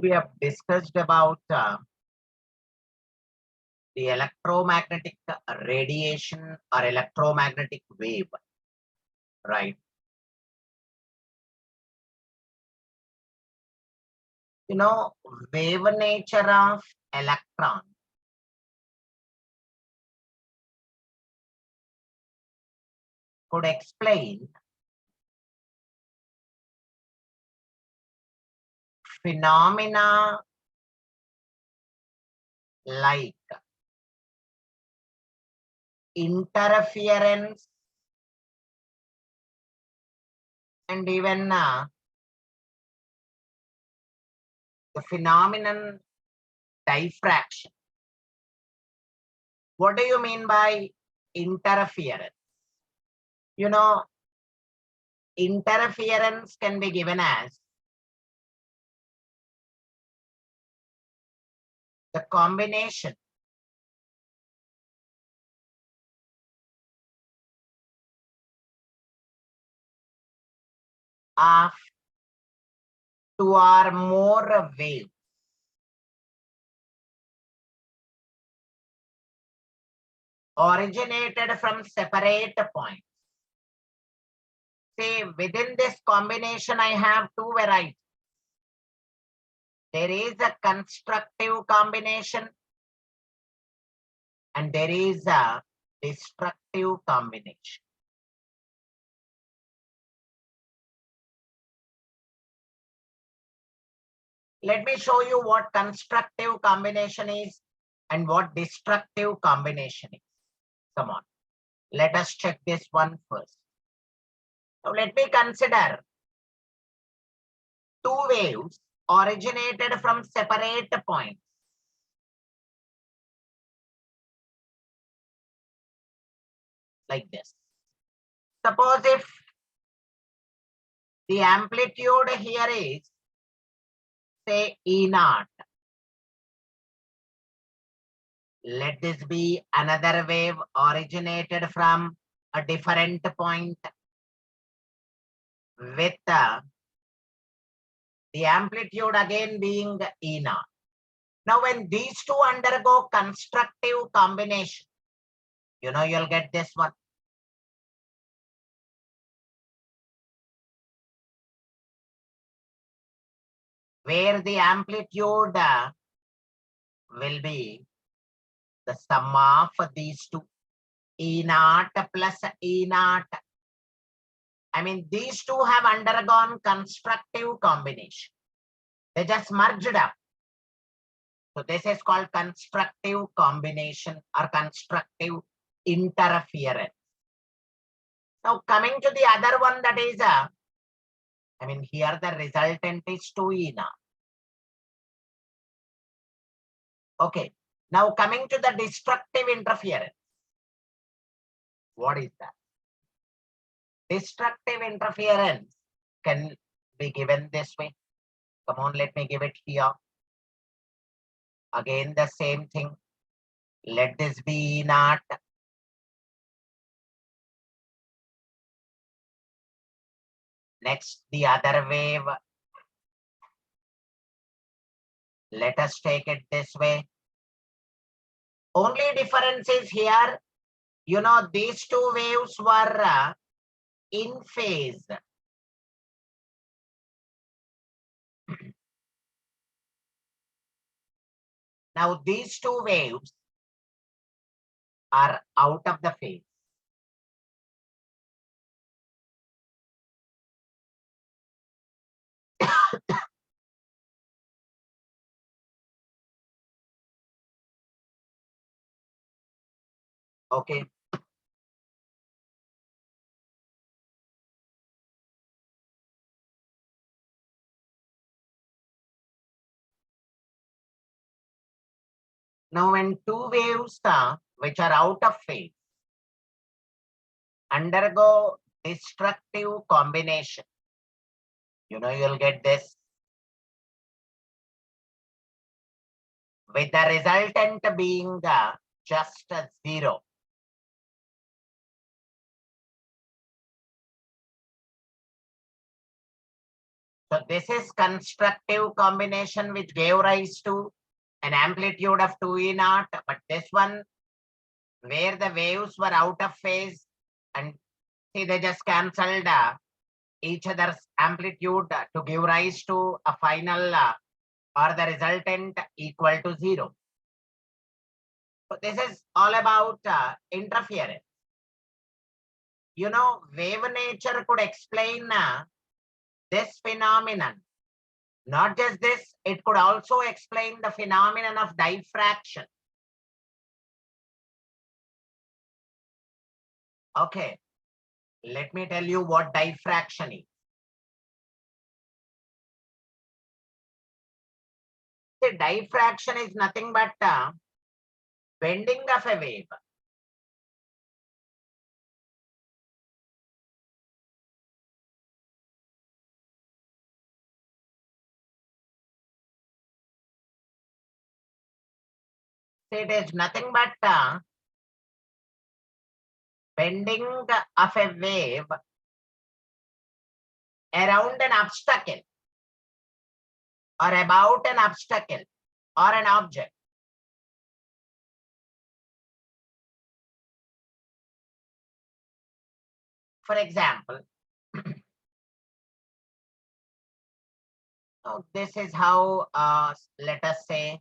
We have discussed about the electromagnetic radiation or electromagnetic wave, right? You know, wave nature of electron could explain phenomena like interference and even the phenomenon diffraction. What do you mean by interference? You know, interference can be given as the combination of two or more waves originated from separate points. See, within this combination, I have two varieties. There is a constructive combination and there is a destructive combination. Let me show you what constructive combination is and what destructive combination is. Come on, let us check this one first. So let me consider two waves originated from separate points. Like this. Suppose if the amplitude here is, say, E naught. Let this be another wave originated from a different point with the amplitude again being E naught. Now, when these two undergo constructive combination, you'll get this one. Where the amplitude will be the sum of these two, E naught plus E naught. I mean, these two have undergone constructive combination. They just merged up. So this is called constructive combination or constructive interference. Now coming to the other one, that is here the resultant is 2E naught. Okay. Now coming to the destructive interference. What is that? Destructive interference can be given this way. Come on, let me give it here. Again, the same thing. Let this be E naught. Next, the other wave. Let us take it this way. Only difference is here, these two waves were in phase. Now these two waves are out of the phase. Okay. Now when two waves which are out of phase undergo destructive combination, you'll get this. With the resultant being just a zero. So this is constructive combination which gave rise to an amplitude of 2E naught, but this one where the waves were out of phase and see they just cancelled each other's amplitude to give rise to a final or the resultant equal to 0. So this is all about interference. You know, wave nature could explain this phenomenon. Not just this, it could also explain the phenomenon of diffraction. Okay, let me tell you what diffraction is. The diffraction is nothing but bending of a wave. It is nothing but bending of a wave around an obstacle or about an obstacle or an object. For example, so this is how, let us say,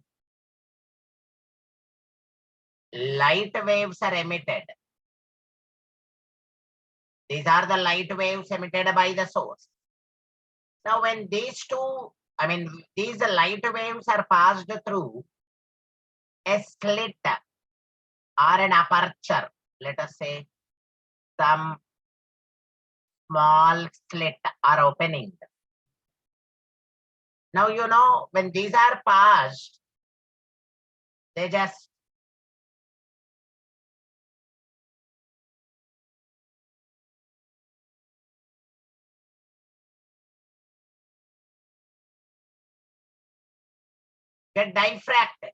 light waves are emitted. These are the light waves emitted by the source. Now, when these two, these light waves are passed through a slit or an aperture, let us say some small slit or opening. Now, you know, when these are passed, they just get diffracted.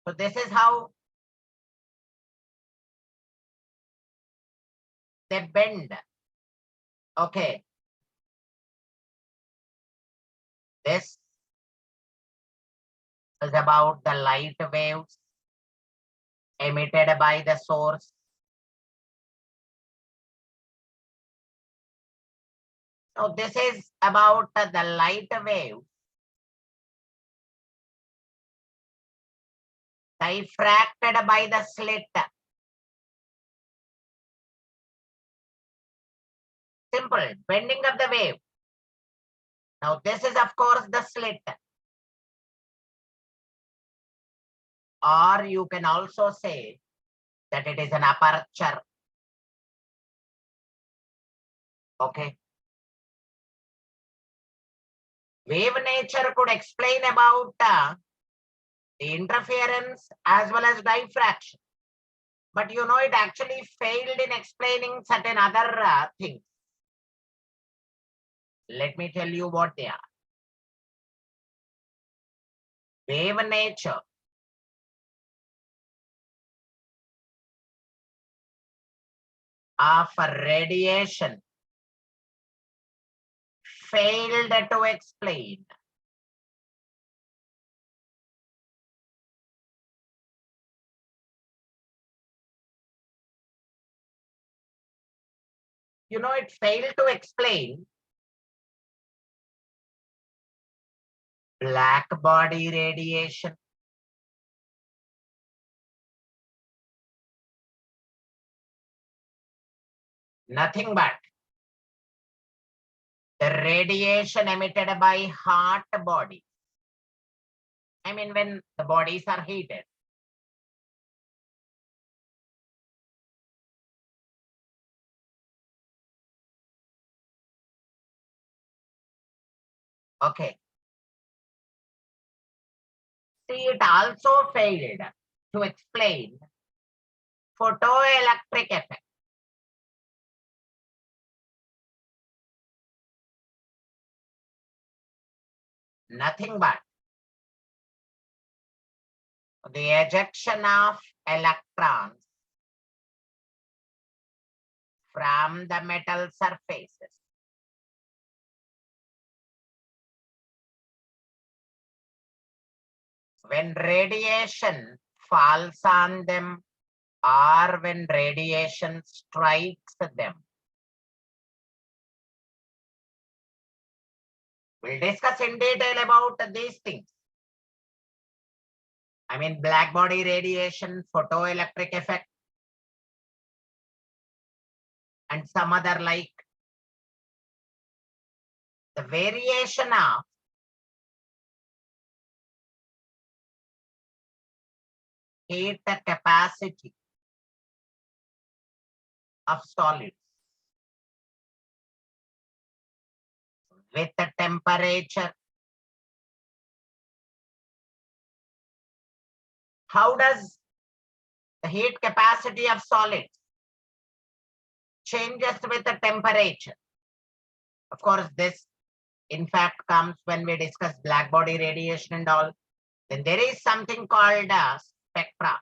So this is how they bend. Okay. This is about the light waves emitted by the source. So this is about the light wave diffracted by the slit. Simple, bending of the wave. Now this is of course the slit. Or you can also say that it is an aperture. Okay. Wave nature could explain about the interference as well as diffraction. But you know, it actually failed in explaining certain other things. Let me tell you what they are. Wave nature of radiation failed to explain it failed to explain black body radiation. Nothing but the radiation emitted by hot bodies. When the bodies are heated. Okay. See, it also failed to explain photoelectric effect. Nothing but the ejection of electrons from the metal surfaces. when radiation falls on them or when radiation strikes them. We'll discuss in detail about these things. I mean, black body radiation, photoelectric effect, and some other like the variation of heat capacity of solids with the temperature. How does the heat capacity of solids changes with the temperature? Of course, this in fact comes when we discuss black body radiation and all. Then there is something called spectra.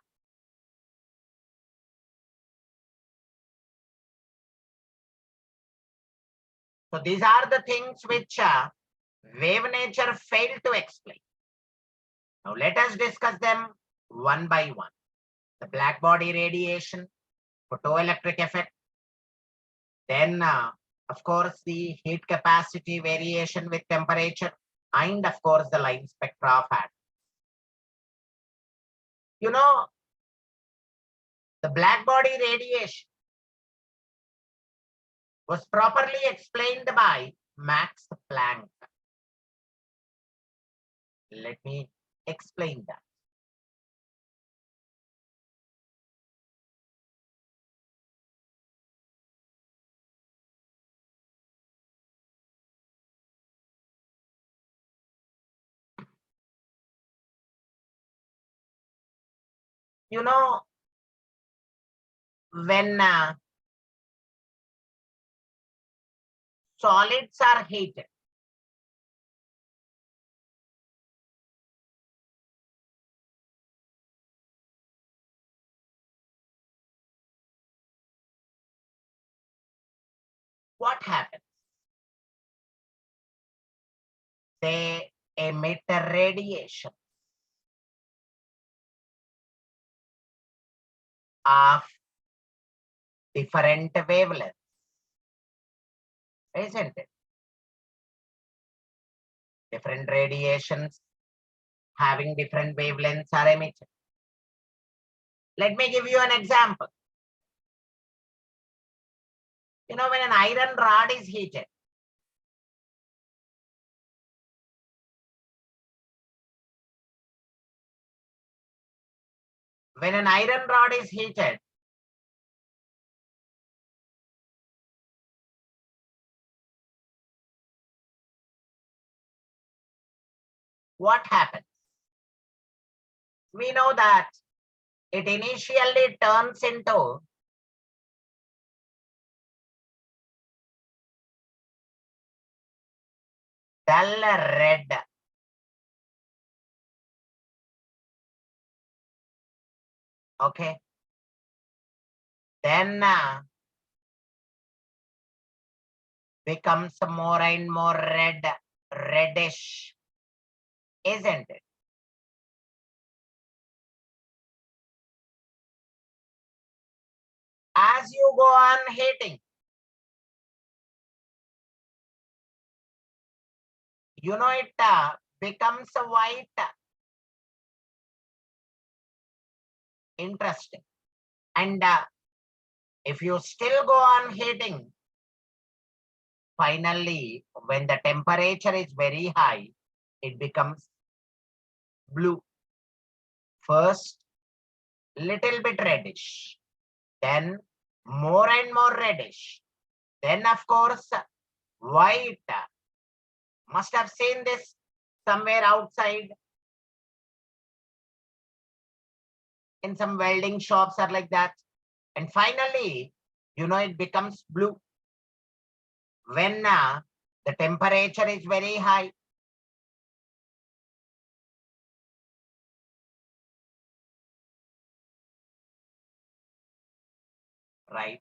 So these are the things which wave nature failed to explain. Now let us discuss them one by one. The black body radiation, photoelectric effect, then of course the heat capacity variation with temperature, and of course the line spectra of atoms. You know, the black body radiation was properly explained by Max Planck. Let me explain that. You know, when solids are heated, what happens? They emit radiation of different wavelengths, isn't it? Different radiations having different wavelengths are emitted. Let me give you an example. You know, when an iron rod is heated, when an iron rod is heated, what happens? We know that it initially turns into dull red. Okay. Then becomes more and more reddish, isn't it? As you go on heating, you know, it becomes a white. Interesting. And if you still go on heating, finally, when the temperature is very high, it becomes blue. First, little bit reddish, then more and more reddish, then of course, white. Must have seen this somewhere outside in some welding shops or like that. And finally, you know, it becomes blue when the temperature is very high. Right?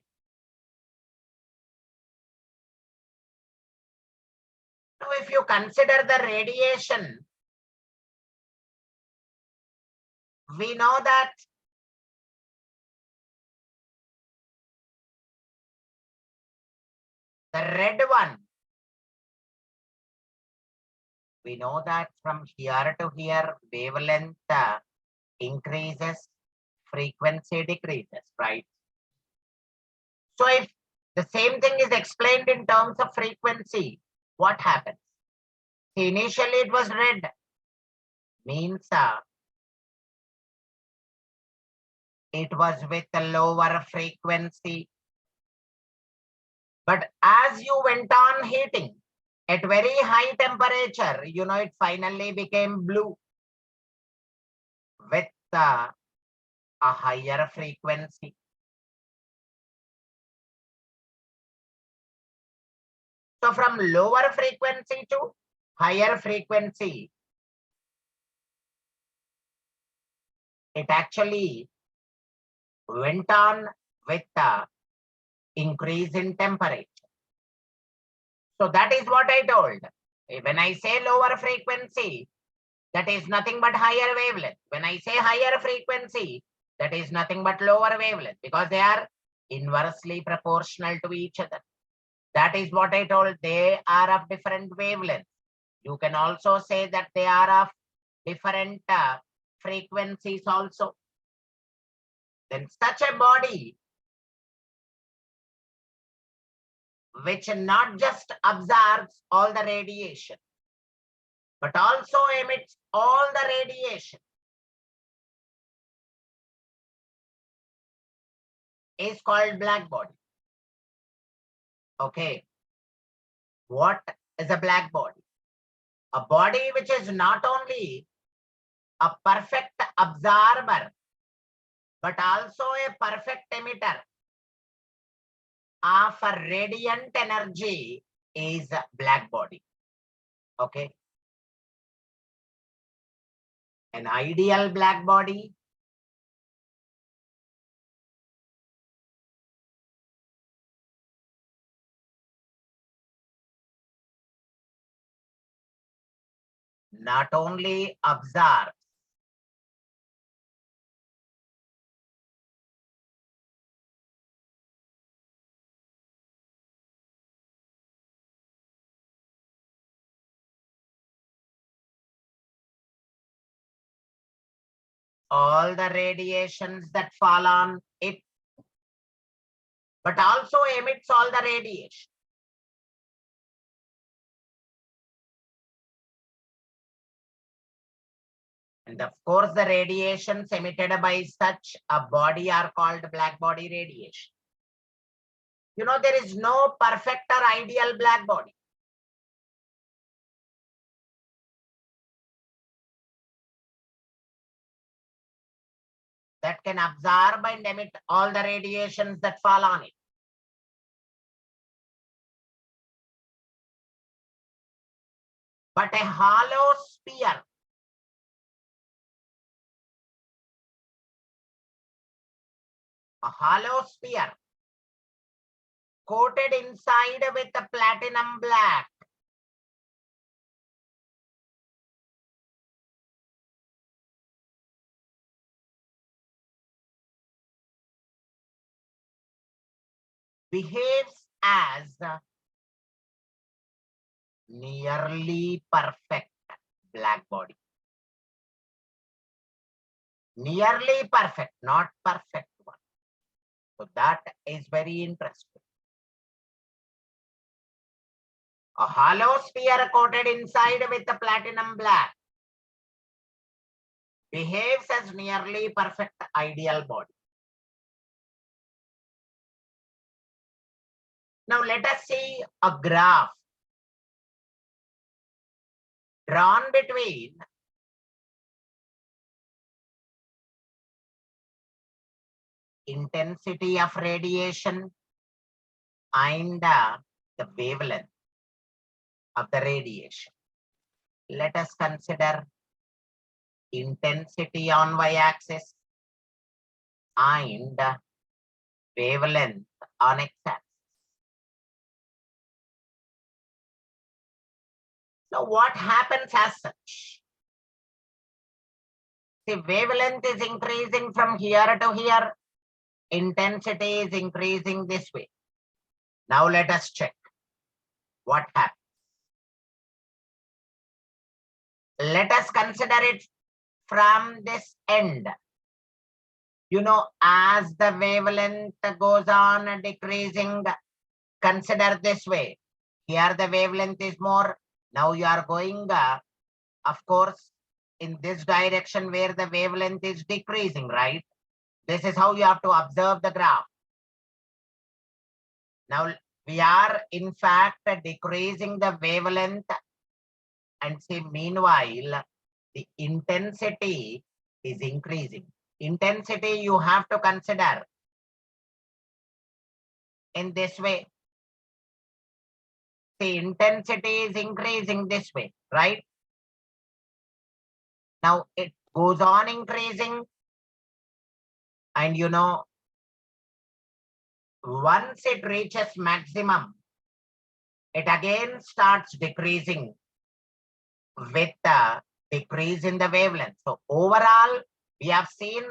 Now, if you consider the radiation we know that the red one, we know that from here to here, wavelength increases, frequency decreases, right? So if the same thing is explained in terms of frequency, what happens? Initially it was red, means it was with a lower frequency. But as you went on heating at very high temperature, it finally became blue with a higher frequency. So from lower frequency to higher frequency, it actually went on with the increase in temperature. So that is what I told. When I say lower frequency, that is nothing but higher wavelength. When I say higher frequency, that is nothing but lower wavelength, because they are inversely proportional to each other. That is what I told. They are of different wavelengths. You can also say that they are of different frequencies also. Then such a body which not just absorbs all the radiation, but also emits all the radiation, is called black body. Okay. What is a black body? A body which is not only a perfect absorber, but also a perfect emitter of a radiant energy is a black body. Okay. An ideal black body not only absorbs all the radiations that fall on it, but also emits all the radiation. And of course, the radiations emitted by such a body are called black body radiation. There is no perfect or ideal black body. That can absorb and emit all the radiations that fall on it. But a hollow sphere, coated inside with a platinum black, behaves as nearly perfect black body. Nearly perfect, not perfect one. So that is very interesting. A hollow sphere coated inside with a platinum black behaves as nearly perfect ideal body. Now let us see a graph drawn between intensity of radiation and the wavelength of the radiation. Let us consider intensity on y-axis and wavelength on x-axis. So what happens as such? See, wavelength is increasing from here to here. Intensity is increasing this way. Now let us check what happens. Let us consider it from this end. As the wavelength goes on decreasing, consider this way. Here the wavelength is more. Now you are going, of course, in this direction where the wavelength is decreasing, right? This is how you have to observe the graph. Now we are in fact decreasing the wavelength, and see, meanwhile, the intensity is increasing. Intensity you have to consider in this way. The intensity is increasing this way, right? Now it goes on increasing, and once it reaches maximum, it again starts decreasing with the decrease in the wavelength. So overall, we have seen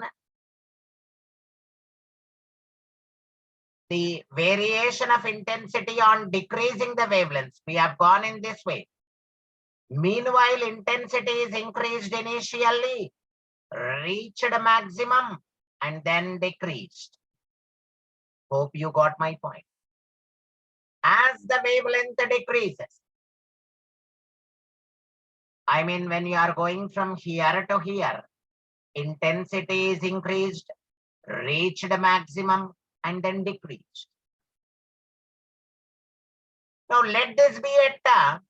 the variation of intensity on decreasing the wavelengths. We have gone in this way. Meanwhile, intensity is increased initially, reached a maximum, and then decreased. Hope you got my point. As the wavelength decreases, I mean, when you are going from here to here, intensity is increased, reached a maximum, and then decreased. Now let this be at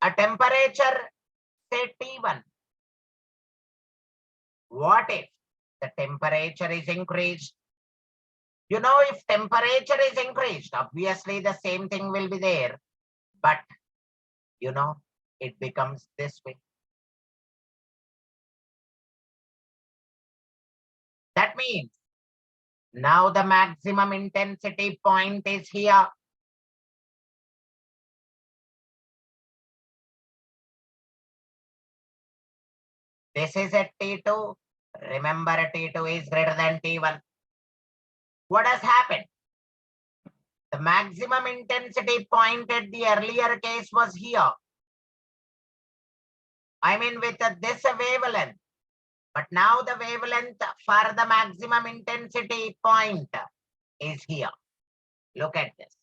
a temperature, say T1. What if the temperature is increased? If temperature is increased, obviously the same thing will be there, but it becomes this way. That means now the maximum intensity point is here. This is at T2. Remember, T2 is greater than T1. What has happened? The maximum intensity point at the earlier case was here. I mean, with this wavelength. But now the wavelength for the maximum intensity point is here. Look at this.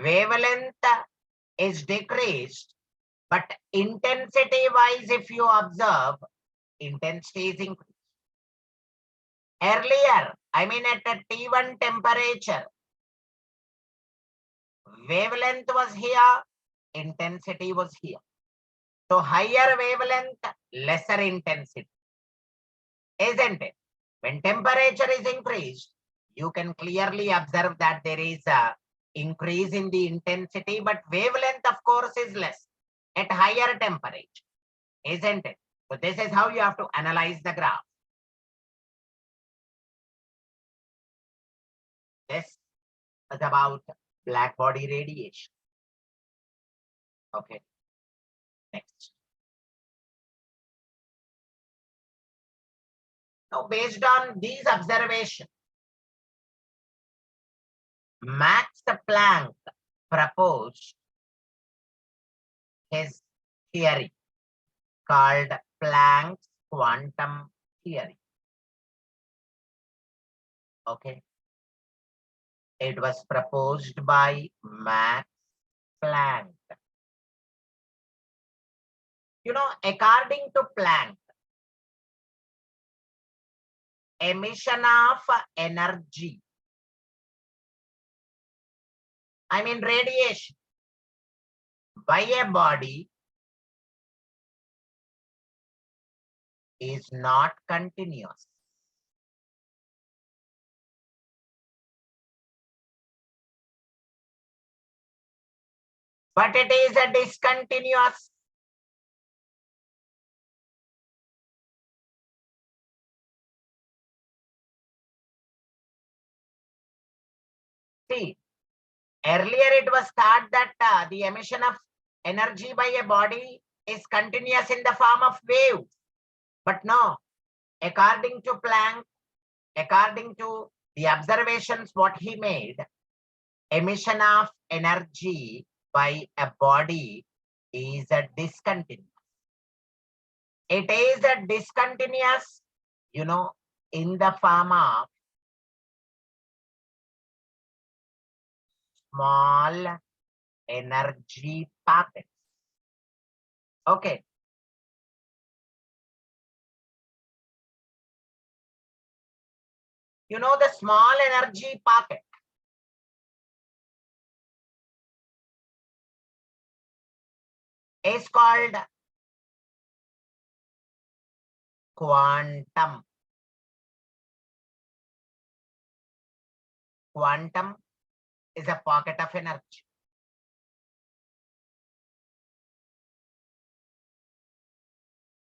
Wavelength is decreased, but intensity wise, if you observe, intensity is increased. Earlier, I mean at a T1 temperature, wavelength was here, intensity was here. So higher wavelength, lesser intensity. Isn't it? When temperature is increased, you can clearly observe that there is a increase in the intensity, but wavelength, of course, is less at higher temperature. Isn't it? So this is how you have to analyze the graph. This is about black body radiation. Okay. Next. Now, based on these observations, Max Planck proposed his theory called Planck's quantum theory. Okay. It was proposed by Max Planck. According to Planck, emission of energy, I mean radiation, by a body is not continuous. But it is a discontinuous. See, earlier it was thought that the emission of energy by a body is continuous in the form of wave. But no, according to Planck, according to the observations what he made, emission of energy by a body is a discontinuous. It is a discontinuous, in the form of small energy packets. Okay. The small energy packet is called quantum. Quantum is a pocket of energy.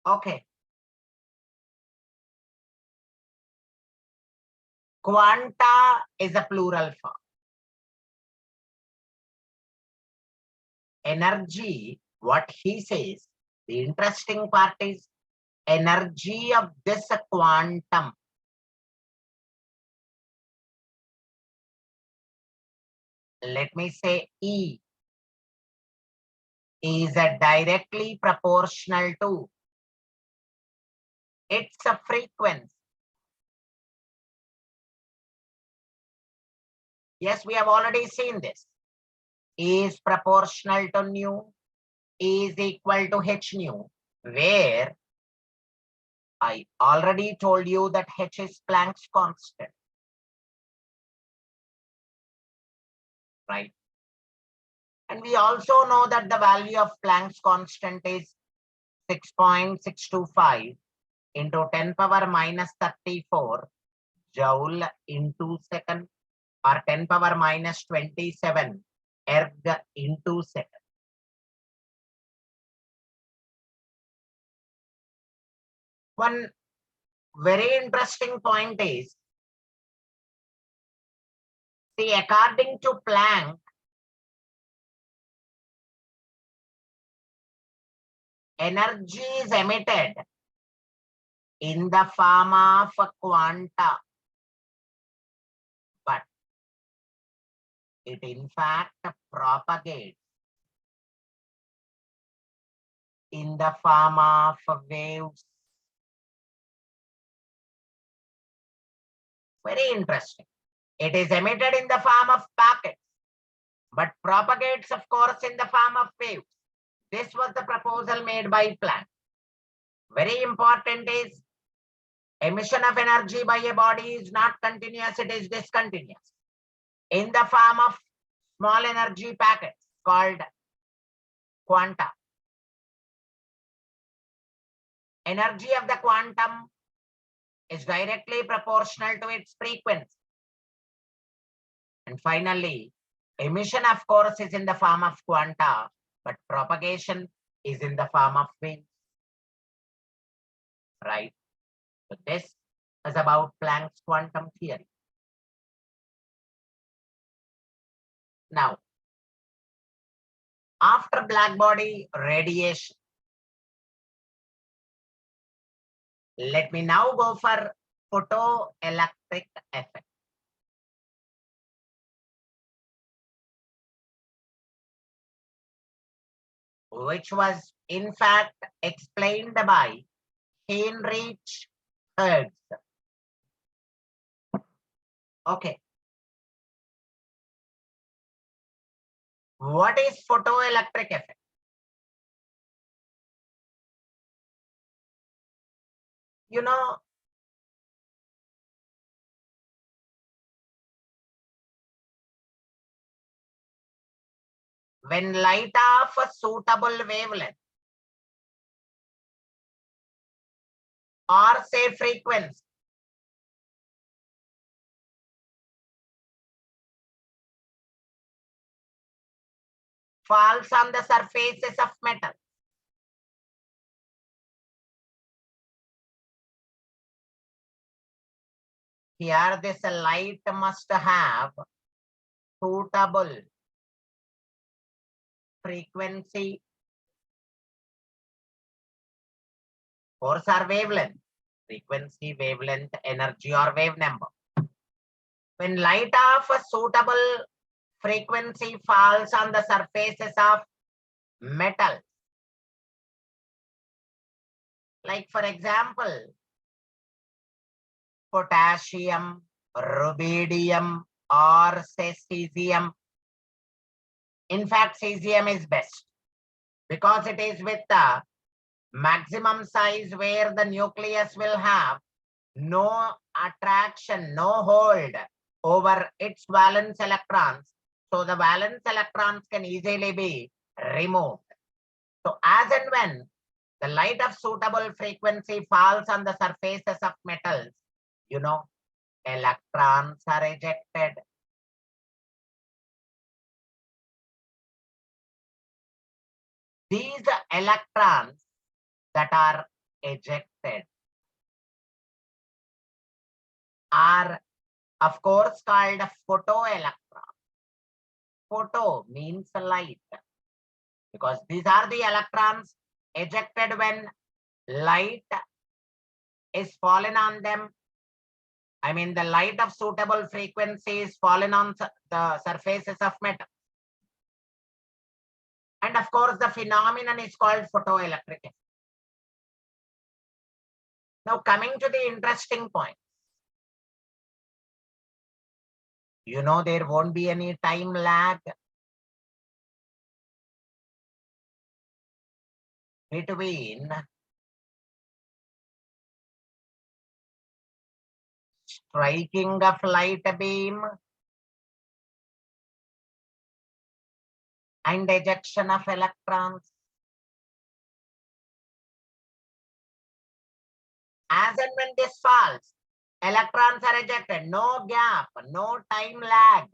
Okay. Quanta is a plural form. Energy, what he says, the interesting part is energy of this quantum. Let me say E is a directly proportional to its a frequency. Yes, we have already seen this. E is proportional to nu, E is equal to h nu, where I already told you that h is Planck's constant. Right? And we also know that the value of Planck's constant is 6.625 into 10 power minus 34 joule into second, or 10 power minus 27 erg into second. One very interesting point is, see, according to Planck, energy is emitted in the form of quanta, but it in fact propagates in the form of waves. Very interesting. It is emitted in the form of packets, but propagates, of course, in the form of waves. This was the proposal made by Planck. Very important is, emission of energy by a body is not continuous, it is discontinuous in the form of small energy packets called quanta. Energy of the quantum is directly proportional to its frequency. And finally, emission, of course, is in the form of quanta, but propagation is in the form of waves. Right? So this is about Planck's quantum theory. Now, after black body radiation, let me now go for photoelectric effect. Which was in fact explained by Heinrich Hertz. Okay. What is photoelectric effect? When light of a suitable wavelength or say frequency falls on the surfaces of metal, here this light must have suitable frequency Force or wavelength? Frequency, wavelength, energy, or wave number. When light of a suitable frequency falls on the surfaces of metal, like for example, potassium, rubidium, or say cesium. In fact, cesium is best because it is with the maximum size where the nucleus will have no attraction, no hold over its valence electrons. So the valence electrons can easily be removed. So as and when the light of suitable frequency falls on the surfaces of metals, electrons are ejected. These electrons that are ejected are, of course, called photoelectrons. Photo means light, because these are the electrons ejected when light is fallen on them. I mean, the light of suitable frequency is fallen on the surfaces of metal. And of course, the phenomenon is called photoelectric effect. Now, coming to the interesting point, there won't be any time lag between striking of light beam and ejection of electrons. As and when this falls, electrons are ejected. No gap, no time lag.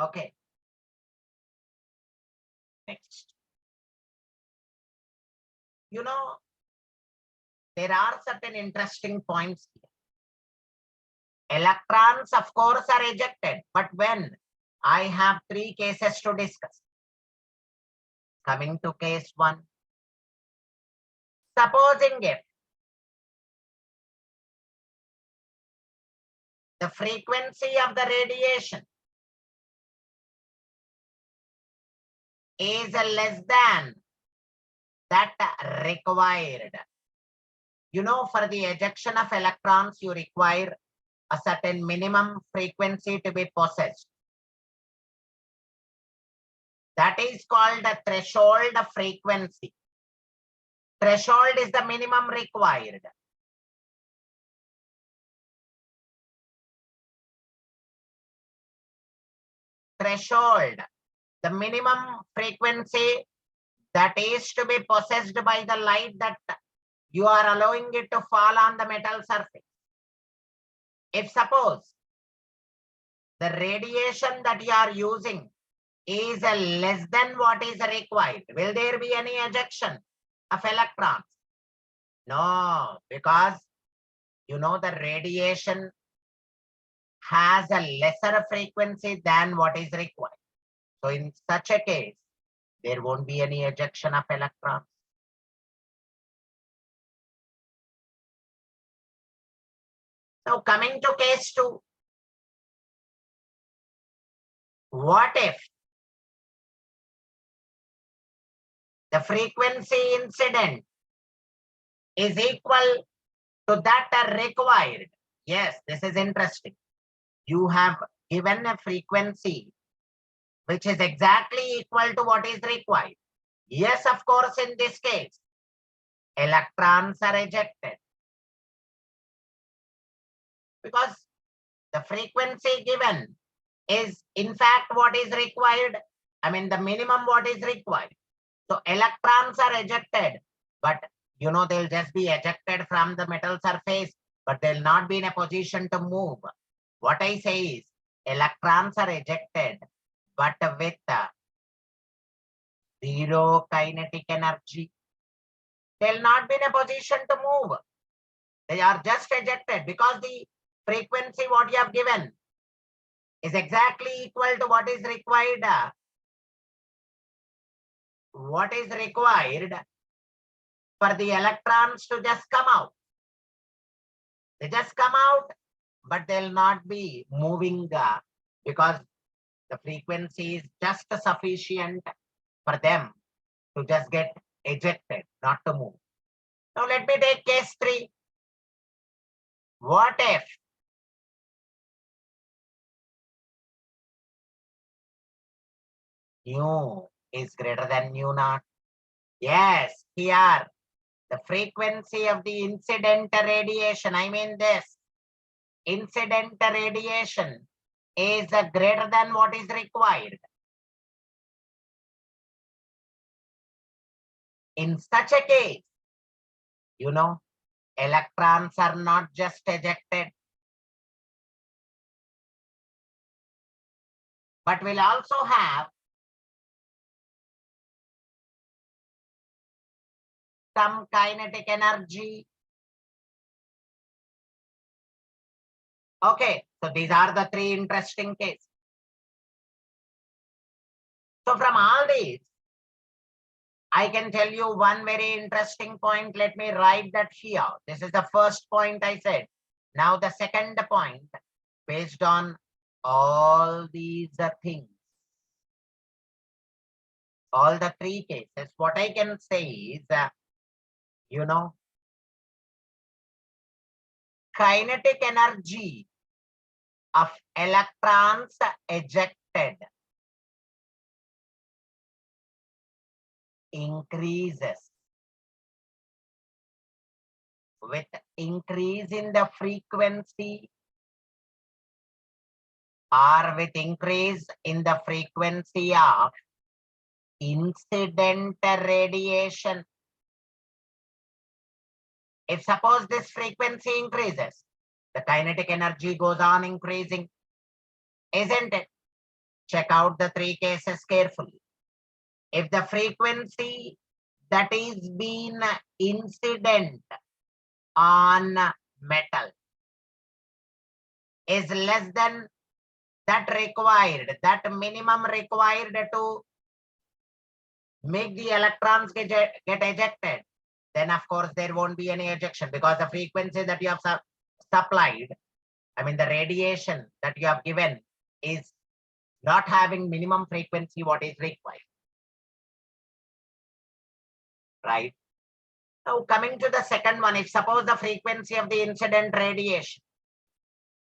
Okay. Next. There are certain interesting points here. Electrons, of course, are ejected. But when? I have 3 cases to discuss. Coming to case 1. Supposing if the frequency of the radiation is less than that required. For the ejection of electrons, you require a certain minimum frequency to be possessed. That is called the threshold frequency. Threshold is the minimum required. Threshold, the minimum frequency that is to be possessed by the light that you are allowing it to fall on the metal surface. If suppose the radiation that you are using is less than what is required, will there be any ejection of electrons? No, because the radiation has a lesser frequency than what is required. So in such a case, there won't be any ejection of electrons. Now coming to case 2. What if the frequency incident is equal to that required? Yes, this is interesting. You have given a frequency which is exactly equal to what is required. Yes, of course, in this case, electrons are ejected, because the frequency given is in fact what is required. I mean, the minimum what is required. So electrons are ejected, but they'll just be ejected from the metal surface, but they'll not be in a position to move. What I say is, electrons are ejected, but with zero kinetic energy. They'll not be in a position to move. They are just ejected because the frequency what you have given is exactly equal to what is required. What is required for the electrons to just come out. They just come out, but they'll not be moving because the frequency is just sufficient for them to just get ejected, not to move. Now let me take case 3. What if nu is greater than nu naught? Yes, here the frequency of the incident radiation, I mean this incident radiation is greater than what is required. In such a case, electrons are not just ejected, but will also have some kinetic energy. Okay, so these are the 3 interesting cases. So from all these, I can tell you one very interesting point. Let me write that here. This is the first point I said. Now the second point, based on all these things, all the 3 cases, what I can say is, kinetic energy of electrons ejected increases with increase in the frequency or with increase in the frequency of incident radiation. If suppose this frequency increases, the kinetic energy goes on increasing, isn't it? Check out the 3 cases carefully. If the frequency that is being incident on metal is less than that required, that minimum required to make the electrons get ejected, then of course there won't be any ejection, because the frequency that you have supplied, I mean the radiation that you have given, is not having minimum frequency what is required. Right? Now coming to the second one, if suppose the frequency of the incident radiation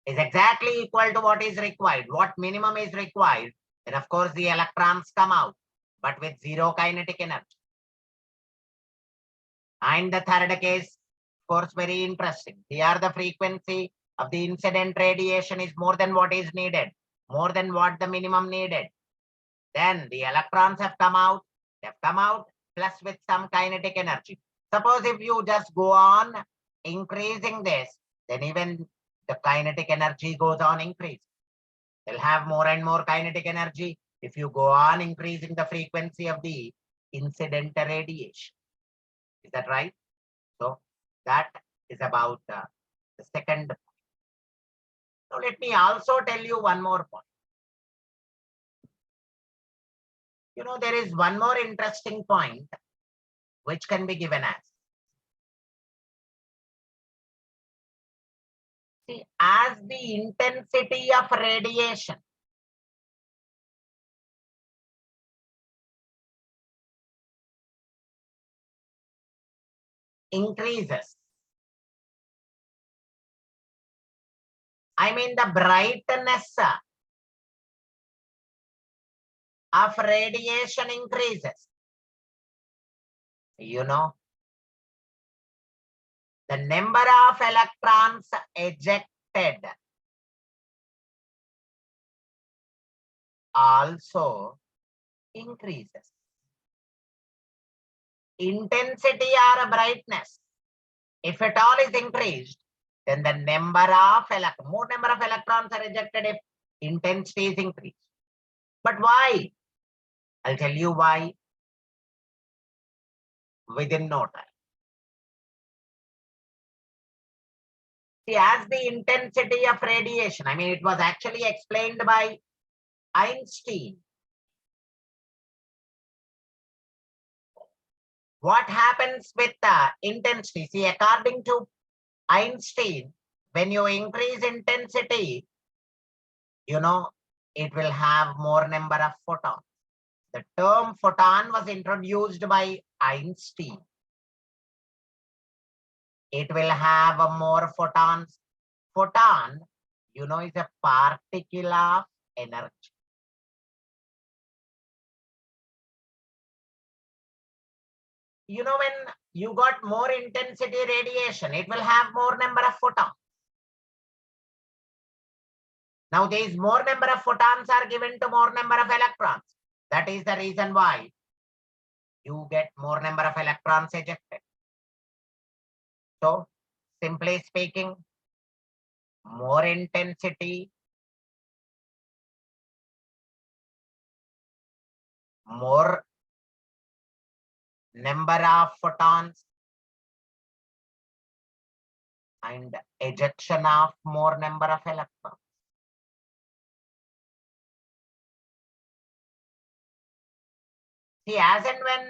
is exactly equal to what is required, what minimum is required, then of course the electrons come out, but with 0 kinetic energy. And the third case, of course, very interesting. Here the frequency of the incident radiation is more than what is needed, more than what the minimum needed. Then the electrons have come out, plus with some kinetic energy. Suppose if you just go on increasing this, then even the kinetic energy goes on increasing. They'll have more and more kinetic energy if you go on increasing the frequency of the incident radiation. Is that right? So that is about the second point. So let me also tell you one more point. There is one more interesting point which can be given as, see, as the intensity of radiation increases, I mean the brightness of radiation increases. The number of electrons ejected also increases. Intensity or brightness, if at all is increased, then the more number of electrons are ejected if intensity is increased. But why? I'll tell you why within no time. See, as the intensity of radiation, I mean, it was actually explained by Einstein. What happens with the intensity? See, according to Einstein, when you increase intensity, you know, it will have more number of photons. The term photon was introduced by Einstein. It will have more photons. Photon, is a particle of energy. When you got more intensity radiation, it will have more number of photons. Now, these more number of photons are given to more number of electrons. That is the reason why you get more number of electrons ejected. So, simply speaking, more intensity, more number of photons, and ejection of more number of electrons. See, as and when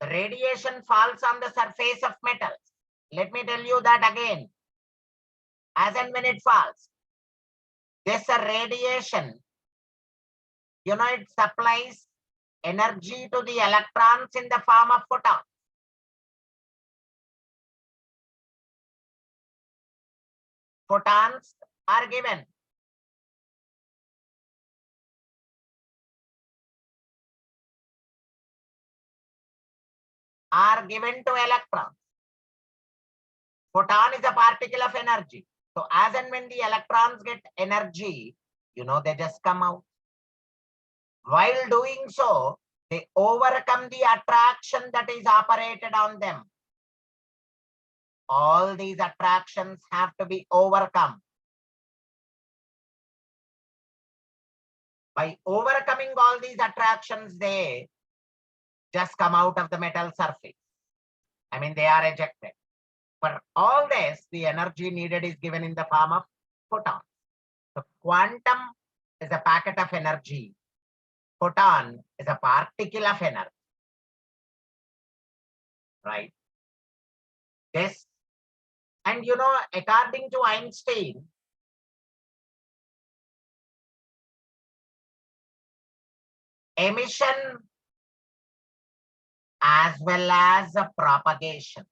the radiation falls on the surface of metals, let me tell you that again. As and when it falls, this radiation, it supplies energy to the electrons in the form of photons. Photons are given. Are given to electrons. Photon is a particle of energy. So as and when the electrons get energy, they just come out. While doing so, they overcome the attraction that is operated on them. All these attractions have to be overcome. By overcoming all these attractions, they just come out of the metal surface. I mean, they are ejected. For all this, the energy needed is given in the form of photons. So quantum is a packet of energy. Photon is a particle of energy. Right? This, and according to Einstein, emission as well as propagation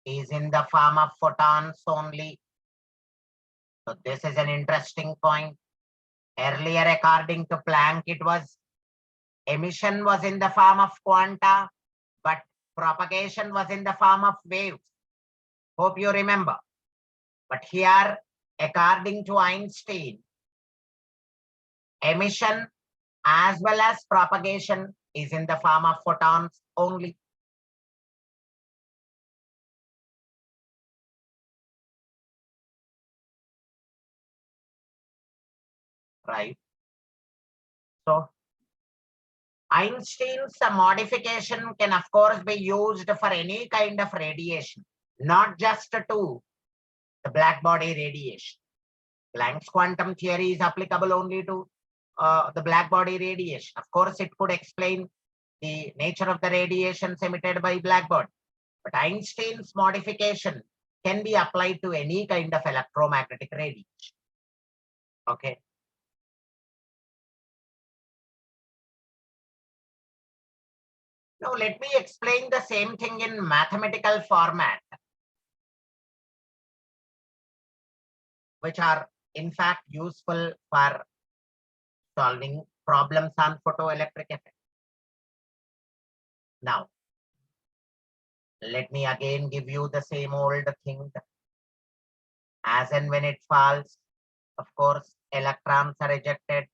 is in the form of photons only. So this is an interesting point. Earlier, according to Planck, it was emission was in the form of quanta, but propagation was in the form of waves. Hope you remember. But here, according to Einstein, emission as well as propagation is in the form of photons only. Right? So, Einstein's modification can, of course, be used for any kind of radiation, not just to the black body radiation. Planck's quantum theory is applicable only to the black body radiation. Of course, it could explain the nature of the radiations emitted by black body. But Einstein's modification can be applied to any kind of electromagnetic radiation. Okay. Now, let me explain the same thing in mathematical format, which are in fact useful for solving problems on photoelectric effect. Now, let me again give you the same old thing. As and when it falls, of course, electrons are ejected.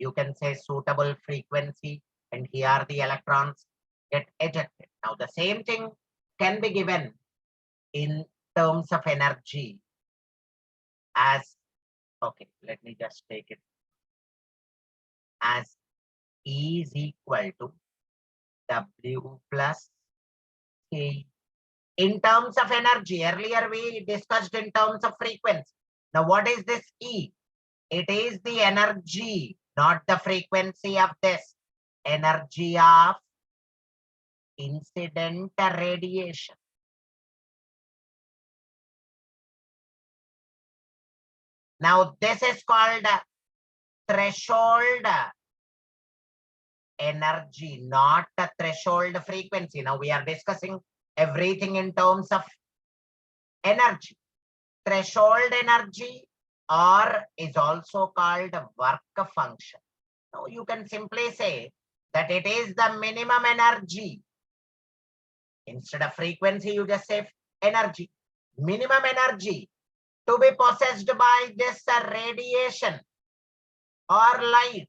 You can say suitable frequency, and here the electrons get ejected. Now, the same thing can be given in terms of energy as, okay, let me just take it as E is equal to W plus K. In terms of energy, earlier we discussed in terms of frequency. Now, what is this E? It is the energy, not the frequency of this. Energy of incident radiation. Now this is called threshold energy, not a threshold frequency. Now we are discussing everything in terms of energy. Threshold energy or is also called work function. Now you can simply say that it is the minimum energy. Instead of frequency, you just say energy. Minimum energy to be possessed by this radiation or light,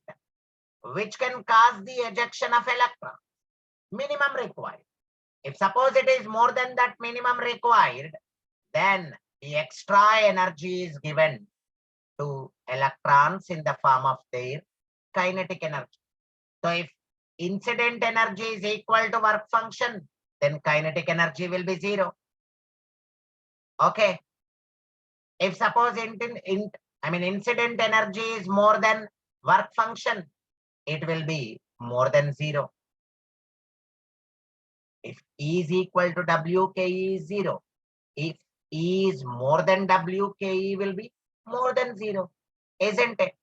which can cause the ejection of electrons. Minimum required. If suppose it is more than that minimum required, then the extra energy is given to electrons in the form of their kinetic energy. So if incident energy is equal to work function, then kinetic energy will be 0. Okay. If suppose incident energy is more than work function, it will be more than 0. If E is equal to W, KE is 0. If E is more than W, KE will be more than 0, isn't it?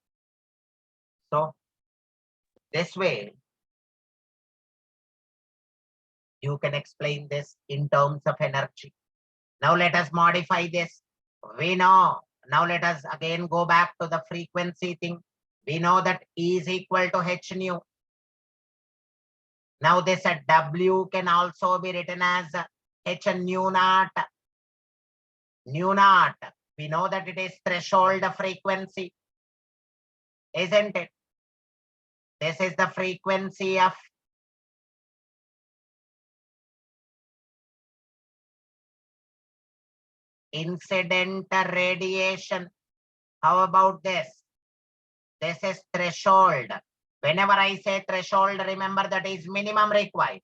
So this way, you can explain this in terms of energy. Now let us modify this. We know, now let us again go back to the frequency thing. We know that E is equal to h nu. Now this W can also be written as h nu naught. Nu naught. We know that it is threshold frequency, isn't it? This is the frequency of incident radiation. How about this? This is threshold. Whenever I say threshold, remember that is minimum required.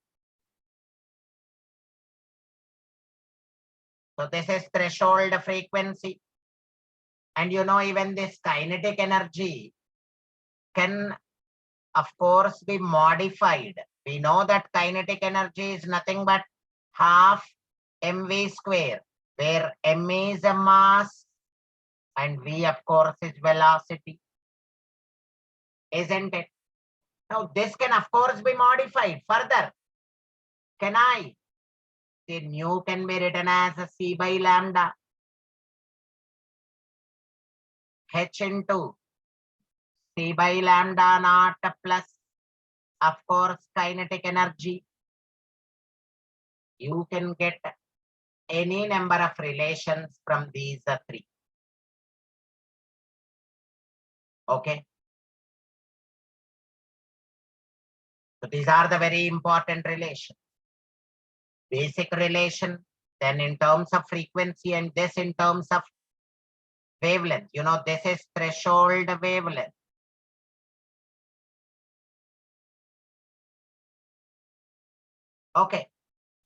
So this is threshold frequency. And you know, even this kinetic energy can, of course, be modified. We know that kinetic energy is nothing but half mv square, where m is a mass and v, of course, is velocity, isn't it? Now this can, of course, be modified further. Can I? The nu can be written as a c by lambda h into c by lambda naught plus, of course, kinetic energy. You can get any number of relations from these three. Okay. So these are the very important relations. Basic relation, then in terms of frequency, and this in terms of wavelength. You know, this is threshold wavelength. Okay.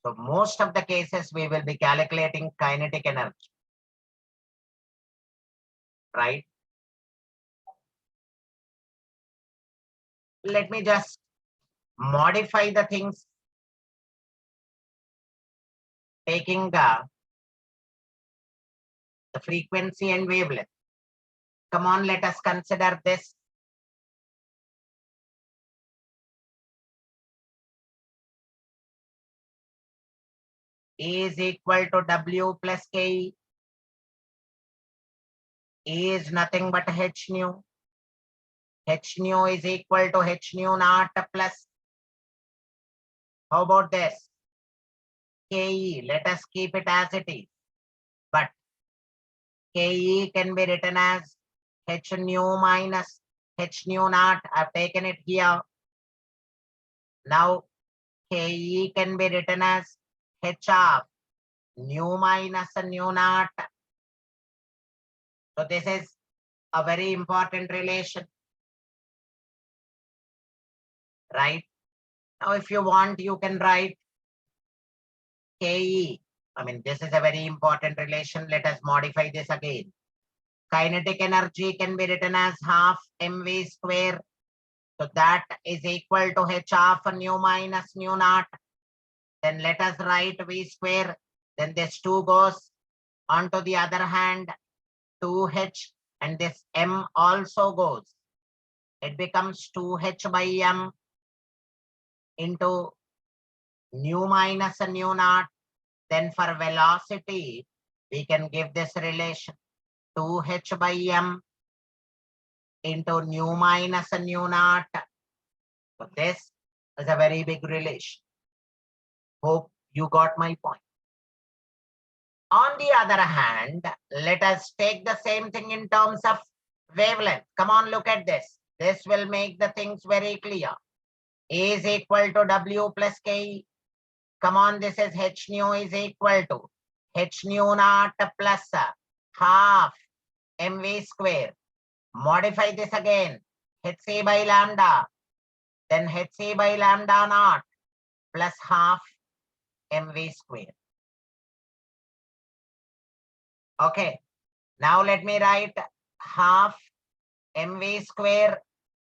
So most of the cases we will be calculating kinetic energy, right? Let me just modify the things, taking the frequency and wavelength. Come on, let us consider this. E is equal to W plus Ke. E is nothing but h nu. H nu is equal to h nu naught plus. How about this? Ke, let us keep it as it is. But Ke can be written as h nu minus h nu naught. I've taken it here. Now Ke can be written as h of nu minus nu naught. So this is a very important relation, right? Now if you want, you can write Ke. I mean, this is a very important relation. Let us modify this again. kinetic energy can be written as half mv square. So that is equal to h half nu minus nu naught. Then let us write v square. Then this 2 goes onto the other hand, 2h, and this m also goes. It becomes 2h by m into nu minus nu naught. Then for velocity, we can give this relation 2h by m into nu minus nu naught. So this is a very big relation. Hope you got my point. On the other hand, let us take the same thing in terms of wavelength. Come on, look at this. This will make the things very clear. A is equal to W plus K. Come on, this is H nu is equal to H nu naught plus half mv square. Modify this again. Hc by lambda. Then Hc by lambda naught plus half mv square. Okay. Now let me write half mv square,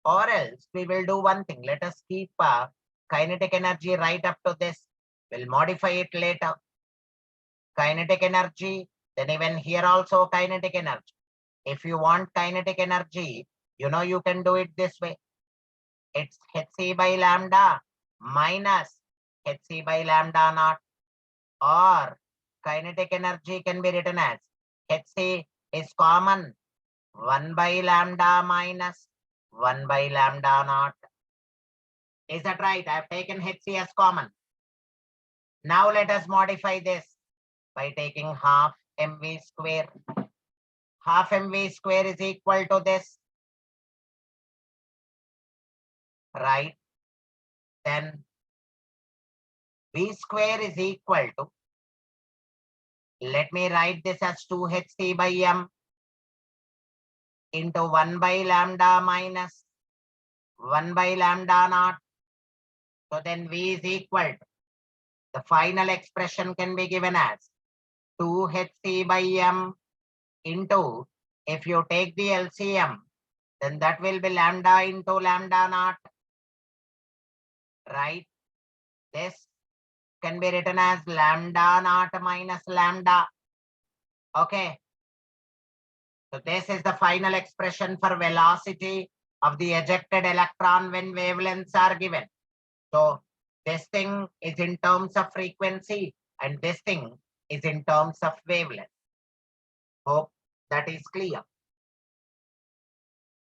or else we will do one thing. Let us keep kinetic energy right up to this. We'll modify it later. Kinetic energy, then even here also kinetic energy. If you want kinetic energy, you know you can do it this way. It's Hc by lambda minus Hc by lambda naught, or kinetic energy can be written as Hc is common 1 by lambda minus 1 by lambda naught. Is that right? I have taken Hc as common. Now let us modify this by taking half mv square. Half mv square is equal to this, right? Then v square is equal to, let me write this as 2hc by m into 1 by lambda minus 1 by lambda naught. So then v is equal to, the final expression can be given as 2hc by m into, if you take the LCM, then that will be lambda into lambda naught, right? This can be written as lambda naught minus lambda. Okay. So this is the final expression for velocity of the ejected electron when wavelengths are given. So this thing is in terms of frequency and this thing is in terms of wavelength. Hope that is clear.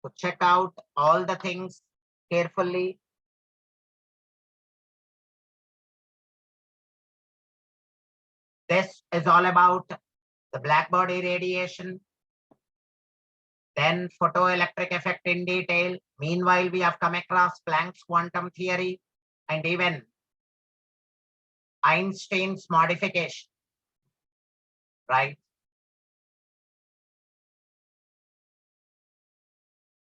So check out all the things carefully. This is all about the black body radiation, then photoelectric effect in detail. Meanwhile, we have come across Planck's quantum theory and even Einstein's modification, right?